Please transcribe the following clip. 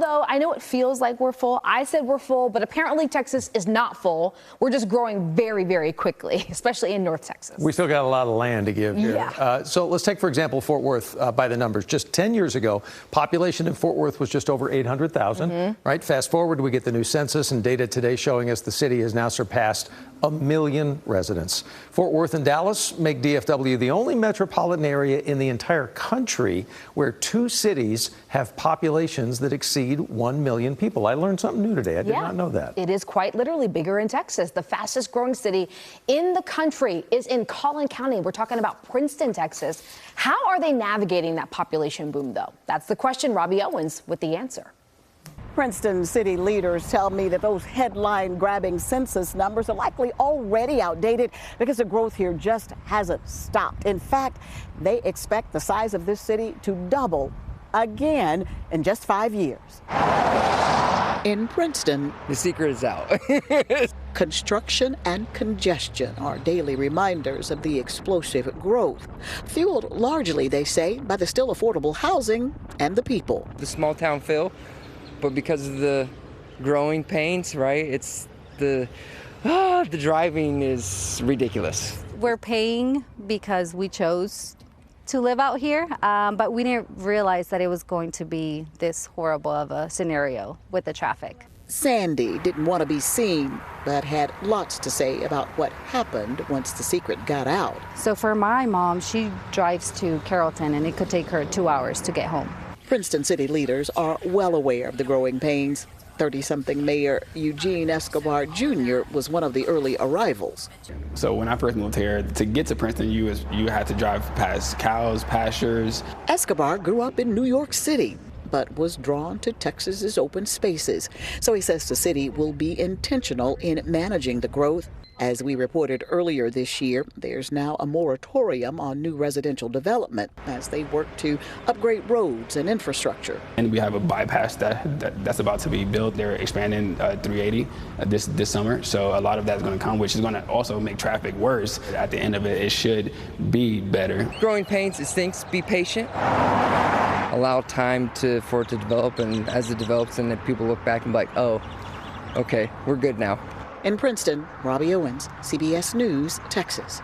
though, I know it feels like we're full. I said we're full, but apparently Texas is not full. We're just growing very, very quickly, especially in North Texas. We still got a lot of land to give here. Yeah. So let's take, for example, Fort Worth by the numbers. Just 10 years ago, population in Fort Worth was just over 800,000, right? Fast forward, we get the new census and data today showing us the city has now surpassed 1 million residents. Fort Worth and Dallas make DFW the only metropolitan area in the entire country where two cities have populations that exceed 1 million people. I learned something new today. I did not know that. It is quite literally bigger in Texas. The fastest growing city in the country is in Collin County. We're talking about Princeton, Texas. How are they navigating that population boom, though? That's the question. Robbie Owens with the answer. Princeton city leaders tell me that those headline-grabbing census numbers are likely already outdated because the growth here just hasn't stopped. In fact, they expect the size of this city to double again in just 5 years. In Princeton, the secret is out. construction and congestion are daily reminders of the explosive growth, fueled largely, they say, by the still affordable housing and the people. The small town feel, but because of the growing pains, right, it's the driving is ridiculous. We're paying because we chose to live out here, but we didn't realize that it was going to be this horrible of a scenario with the traffic. Sandy didn't want to be seen, but had lots to say about what happened once the secret got out. So for my mom, she drives to Carrollton, and it could take her 2 hours to get home. Princeton city leaders are well aware of the growing pains. 30-something Mayor Eugene Escobar Jr. was one of the early arrivals. So when I first moved here, to get to Princeton, you had to drive past cows, pastures. Escobar grew up in New York City, but was drawn to Texas's open spaces. So he says the city will be intentional in managing the growth. As we reported earlier this year, there's now a moratorium on new residential development as they work to upgrade roads and infrastructure. And we have a bypass that's about to be built. They're expanding 380 this summer. So a lot of that's going to come, which is going to also make traffic worse. At the end of it, it should be better. Growing pains, it stinks. Be patient. Allow time for it to develop, and as it develops, and then people look back and be like, oh, okay, we're good now. In Princeton, Robbie Owens, CBS News, Texas.